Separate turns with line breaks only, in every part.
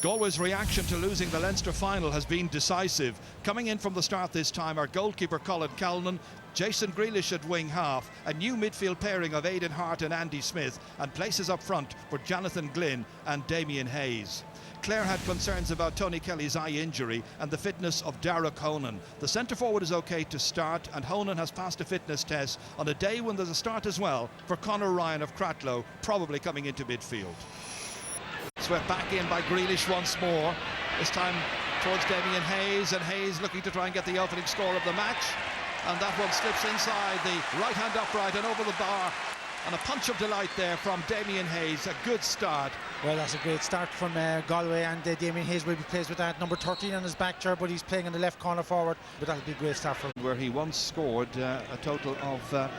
Galway's reaction to losing the Leinster final has been decisive. Coming in from the start this time are goalkeeper Colin Callan, Jason Grealish at wing half, a new midfield pairing of Aidan Hart and Andy Smith, and places up front for Jonathan Glynn and Damien Hayes. Clare had concerns about Tony Kelly's eye injury and the fitness of Darragh Honan. The centre-forward is okay to start, and Honan has passed a fitness test on a day when there's a start as well for Conor Ryan of Cratloe, probably coming into midfield. Swept back in by Grealish once more, this time towards Damien Hayes, and Hayes looking to try and get the opening score of the match, and that one slips inside the right-hand upright and over the bar, and a punch of delight there from Damien Hayes. A good start.
Well, that's a great start from Galway, and Damien Hayes will be placed with that number 13 on his back chair, but he's playing in the left corner forward, but that'll be a great start for him.
Where he once scored a total of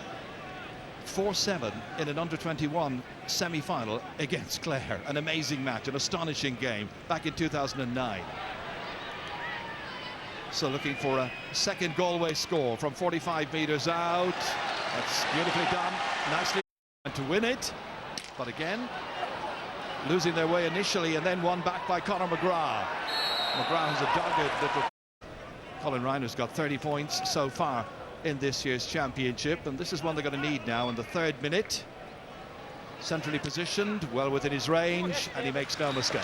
4-7 in an under-21 semi-final against Clare. An amazing match, an astonishing game back in 2009. So looking for a second Galway score from 45 metres out. That's beautifully done, nicely to win it, but again losing their way initially and then won back by Conor McGrath. McGrath has a dogged little... Colin Ryan has got 30 points so far in this year's championship, and this is one they're going to need now in the third minute. Centrally positioned, well within his range, and he makes no mistake.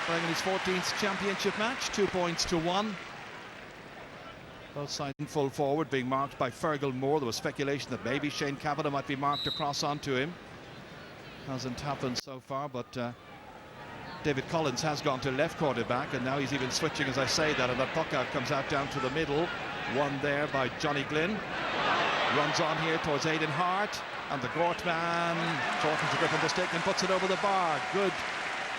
Playing in his 14th championship match, 2 points to 1. Both sides in full forward, being marked by Fergal Moore. There was speculation that maybe Shane Kavanagh might be marked across onto him. Hasn't happened so far, but David Collins has gone to left quarterback, and now he's even switching as I say that, and that puck out comes out down to the middle. One there by Johnny Glynn. Runs on here towards Aidan Hart, and the Gort man shortens the grip on the stick and puts it over the bar. Good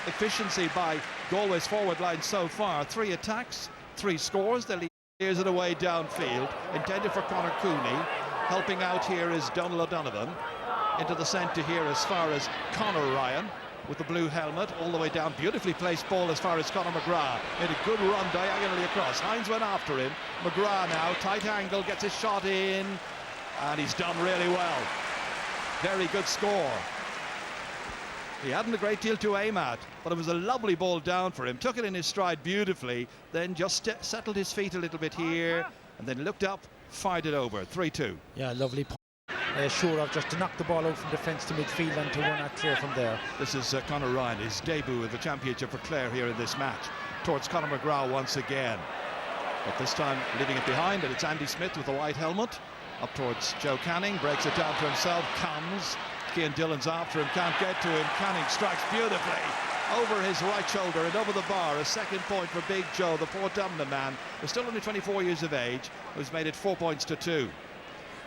efficiency by Galway's forward line so far. 3 attacks, 3 scores. They clears it away downfield, intended for Conor Cooney. Helping out here is Donald O'Donovan. Into the centre here as far as Conor Ryan with the blue helmet, all the way down. Beautifully placed ball as far as Conor McGrath. Made a good run diagonally across. Hines went after him. McGrath now, tight angle, gets his shot in, and he's done really well. Very good score. He hadn't a great deal to aim at, but it was a lovely ball down for him. Took it in his stride beautifully, then just settled his feet a little bit here, and then looked up, fired it over. 3-2.
Yeah, lovely. Sure of just to knock the ball out from defence to midfield and to run at clear from there.
This is Conor Ryan, his debut in the championship for Clare here in this match. Towards Conor McGrath once again. But this time leaving it behind, and it's Andy Smith with the white helmet. Up towards Joe Canning, breaks it down to himself, comes. Cian Dillon's after him, can't get to him. Canning strikes beautifully over his right shoulder and over the bar. A second point for Big Joe, the Port Dublin man, who's still only 24 years of age, who's made it 4 points to 2.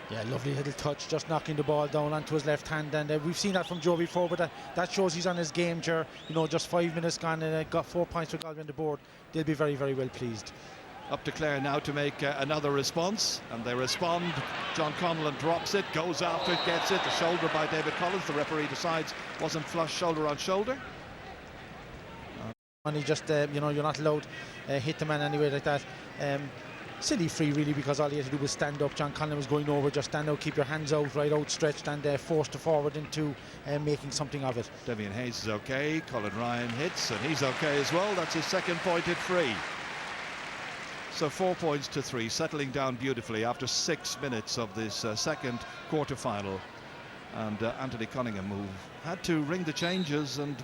Yeah, lovely little touch, just knocking the ball down onto his left hand, and we've seen that from Joe before, but that shows he's on his game, chair. You know, just 5 minutes gone and got 4 points for Galway on the board. They'll be very, very well pleased.
Up to Clare now to make another response, and they respond. John Conlon drops it, goes after it, gets it. The shoulder by David Collins. The referee decides wasn't flush shoulder on shoulder.
And he just, you know, you're not allowed hit the man anyway like that. Silly free really, because all he had to do was stand up. John Conlon was going over, just stand out, keep your hands out, right outstretched, and forced it forward into making something of it.
Damien Hayes is okay, Colin Ryan hits, and he's okay as well. That's his second point at free. So 4 points to 3, settling down beautifully after 6 minutes of this second quarter-final. And Anthony Cunningham, who had to ring the changes and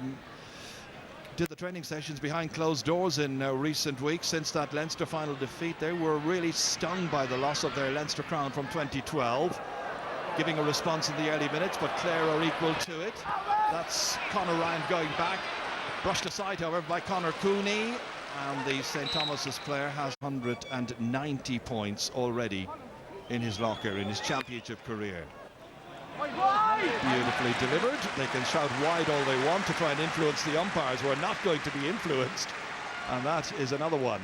did the training sessions behind closed doors in recent weeks since that Leinster final defeat. They were really stung by the loss of their Leinster crown from 2012, giving a response in the early minutes, but Clare are equal to it. That's Conor Ryan going back, brushed aside however by Conor Cooney, and the St Thomas's player has 190 points already in his locker in his championship career. Beautifully delivered. They can shout wide all they want to try and influence the umpires, who are not going to be influenced, and that is another one.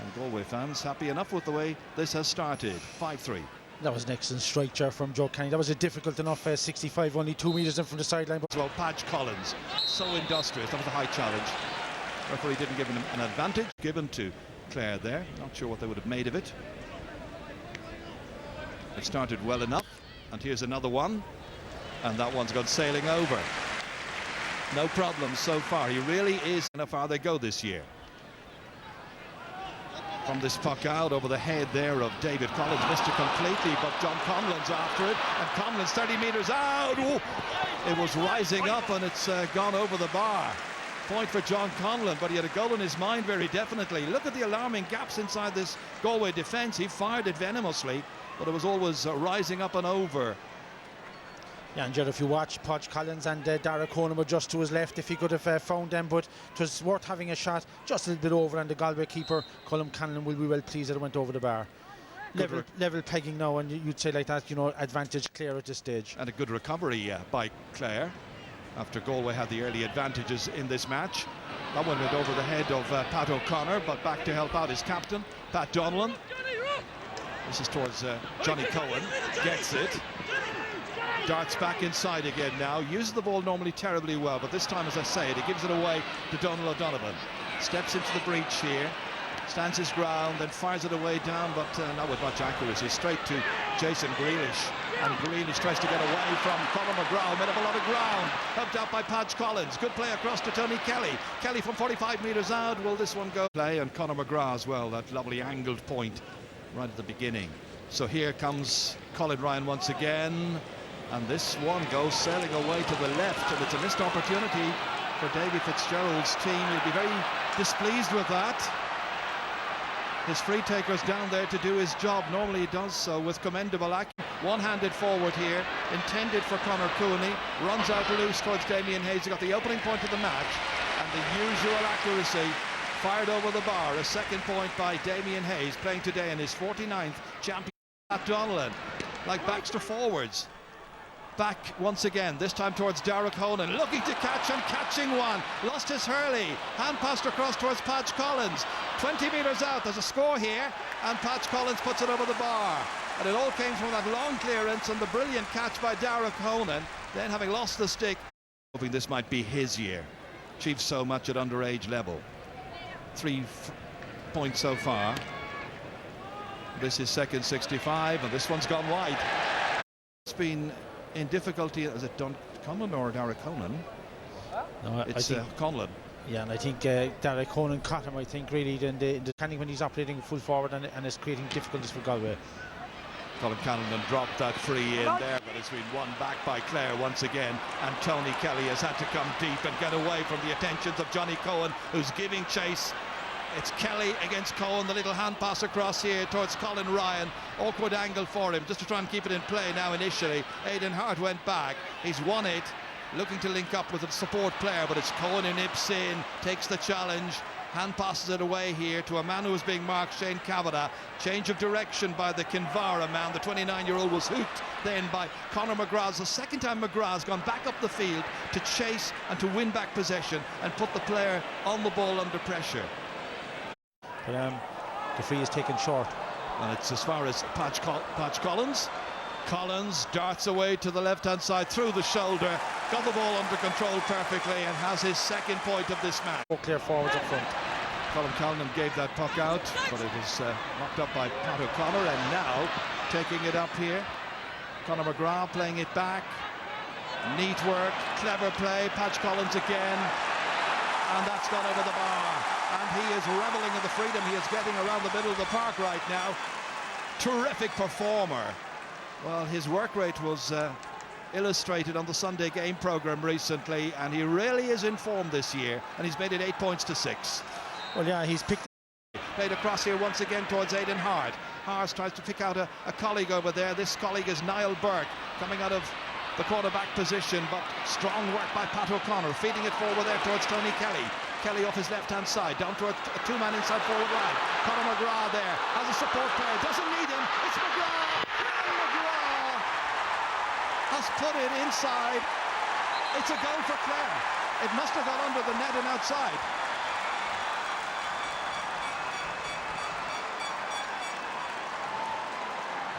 And Galway fans happy enough with the way this has started. 5-3.
That was an excellent strike, chair, from Joe Canning. That was a difficult enough 65, only 2 metres in from the sideline.
As well, Padge Collins, so industrious. That was a high challenge. Referee didn't give him an advantage given to Clare there. Not sure what they would have made of it. It started well enough, and here's another one, and that one's gone sailing over. No problems so far. He really is how far they go this year. From this puck out over the head there of David Collins, missed it completely, but John Conlon's after it, and Conlon's 30 metres out. Ooh, it was rising up and it's gone over the bar. Point for John Conlon, but he had a goal in his mind very definitely. Look at the alarming gaps inside this Galway defence. He fired it venomously, but it was always rising up and over.
Yeah, and if you watch, Podge Collins and Dara Conan were just to his left if he could have found them, but it was worth having a shot just a little bit over, and the Galway keeper, Colm Cannon, will be well pleased that it went over the bar. Level pegging now, and you'd say like that, you know, advantage Clare at this stage.
And a good recovery by Clare after Galway had the early advantages in this match. That one went over the head of Pat O'Connor, but back to help out his captain, Pat Donlan. This is towards Johnny Cohen, gets it. Darts back inside again now, uses the ball normally terribly well, but this time, as I say, he gives it away to Donald O'Donovan. Steps into the breach here, stands his ground, then fires it away down, but not with much accuracy. Straight to Jason Grealish, and Grealish tries to get away from Conor McGrath, made up a lot of ground, helped out by Podge Collins. Good play across to Tony Kelly. Kelly from 45 metres out, will this one go? Play, and Conor McGrath as well, that lovely angled point right at the beginning. So here comes Colin Ryan once again. And this one goes sailing away to the left, and it's a missed opportunity for Davy Fitzgerald's team. He'll be very displeased with that. His free taker's down there to do his job. Normally he does so with commendable action. One-handed forward here, intended for Conor Cooney. Runs out loose towards Damien Hayes. He got the opening point of the match, and the usual accuracy. Fired over the bar. A second point by Damien Hayes, playing today in his 49th champion. Pat Donlan, like Baxter forwards. Back once again, this time towards Dara Conan, looking to catch and catching one. Lost his hurley, hand passed across towards Podge Collins. 20 metres out, there's a score here, and Podge Collins puts it over the bar. And it all came from that long clearance and the brilliant catch by Dara Conan. Then, having lost the stick, hoping this might be his year. Achieved so much at underage level. 3 points so far. This is second 65, and this one's gone wide. It's been in difficulty. Is it Don Conlon or Dara Conan?
No,
it's Conlon.
Yeah, and I think Dara Conan caught him, I think, really in the standing when he's operating full forward, and is creating difficulties for Galway.
Colin Cannon dropped that free in there, but it's been won back by Clare once again, and Tony Kelly has had to come deep and get away from the attentions of Johnny Cohen, who's giving chase. It's Kelly against Cohen, the little hand pass across here towards Colin Ryan. Awkward angle for him, just to try and keep it in play now initially. Aidan Hart went back, he's won it, looking to link up with a support player, but it's Cohen who nips in, takes the challenge, hand passes it away here to a man who was being marked, Shane Kavanagh. Change of direction by the Kinvara man. The 29-year-old was hooked then by Conor McGrath. The second time McGrath's gone back up the field to chase and to win back possession and put the player on the ball under pressure.
But the free is taken short.
And it's as far as Podge Collins. Collins darts away to the left-hand side through the shoulder, got the ball under control perfectly, and has his second point of this match.
Clear forwards up front.
Colin Callan gave that puck out, but it was knocked up by Pat O'Connor, and now taking it up here. Conor McGrath playing it back. Neat work, clever play. Podge Collins again, and that's gone over the bar. And he is reveling in the freedom he is getting around the middle of the park right now. Terrific performer. Well, his work rate was illustrated on the Sunday game programme recently, and he really is in form this year, and he's made it 8 points to 6.
Well, yeah, he's picked.
Played across here once again towards Aidan Hart. Hart tries to pick out a colleague over there. This colleague is Niall Burke, coming out of the quarterback position, but strong work by Pat O'Connor, feeding it forward there towards Tony Kelly. Kelly off his left-hand side, down to a two-man inside forward line. Conor McGrath there, has a support player, doesn't need him, it's McGrath! And McGrath has put it inside. It's a goal for Clare. It must have got under the net and outside.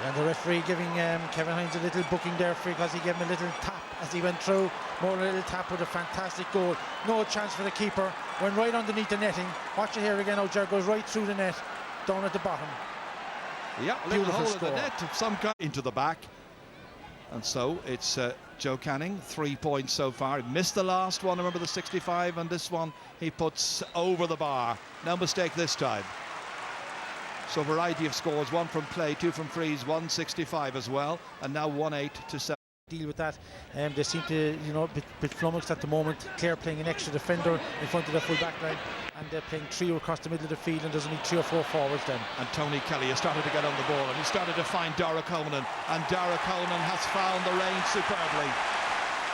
And the referee giving Kevin Hines a little booking there because he gave him a little tap as he went through. More a little tap with a fantastic goal. No chance for the keeper. Went right underneath the netting. Watch it here again. O'Jar goes right through the net, down at the bottom.
Yeah, a little hole in the net of some kind into the back. And so it's Joe Canning, 3 points so far. He missed the last one, remember, the 65, and this one he puts over the bar. No mistake this time. So a variety of scores, 1 from play, 2 from frees, 165 as well, and now 1-8 to 7.
Deal with that. They seem to, bit flummoxed at the moment. Clare playing an extra defender in front of the full back line, and they're playing 3 across the middle of the field, and there's only 3 or 4 forwards then.
And Tony Kelly has started to get on the ball, and he started to find Dara Conan, and Dara Conan has found the range superbly.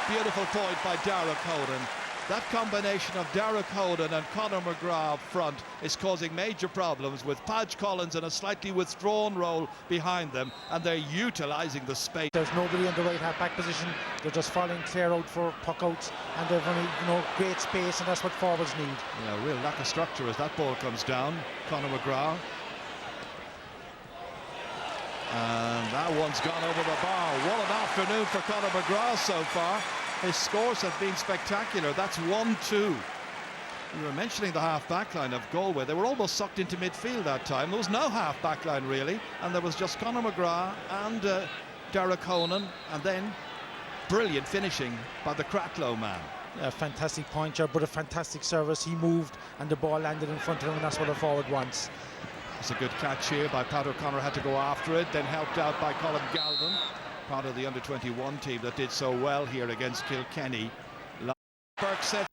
Beautiful point by Dara Conan. That combination of Dara Conan and Conor McGrath up front is causing major problems with Padge Collins in a slightly withdrawn role behind them, and they're utilising the space.
There's nobody in the right half-back position. They're just following Clare out for puck-outs, and they've only, great space, and that's what forwards need.
Real lack of structure as that ball comes down. Conor McGrath. And that one's gone over the bar. What an afternoon for Conor McGrath so far. His scores have been spectacular. That's 1-2. We were mentioning the half-back line of Galway. They were almost sucked into midfield that time. There was no half-back line really, and there was just Conor McGrath and Dara Conan, and then brilliant finishing by the Cratloe man.
A fantastic point job, but a fantastic service. He moved and the ball landed in front of him, and that's what a forward wants.
It's a good catch here by Pat O'Connor, had to go after it, then helped out by Colin Galvin, part of the under-21 team that did so well here against Kilkenny. Burke said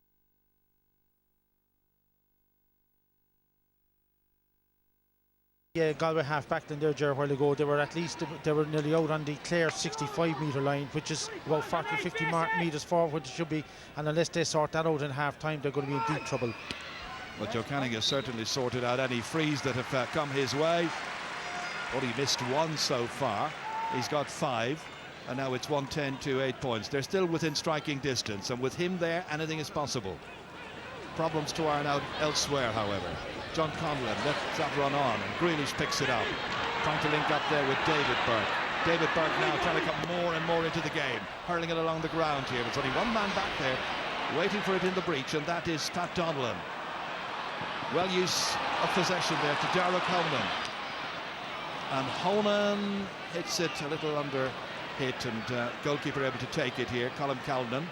Galway half-back in there, Ger, a while ago. They were nearly out on the Clare 65-metre line, which is about 40-50 metres forward, which it should be, and unless they sort that out in half-time, they're going to be in deep trouble.
Well, Joe Canning has certainly sorted out any frees that have come his way. Only missed 1 so far. He's got 5, and now it's 110 to 8 points. They're still within striking distance, and with him there, anything is possible. Problems to iron out elsewhere, however. John Conlon lets that run on, and Grealish picks it up, trying to link up there with David Burke. David Burke now trying to come more and more into the game, hurling it along the ground here. There's only one man back there, waiting for it in the breach, and that is Pat Donnellan. Well use of possession there to Dara Conan. And Honan hits it a little under hit, and goalkeeper able to take it here, Colin Calnan.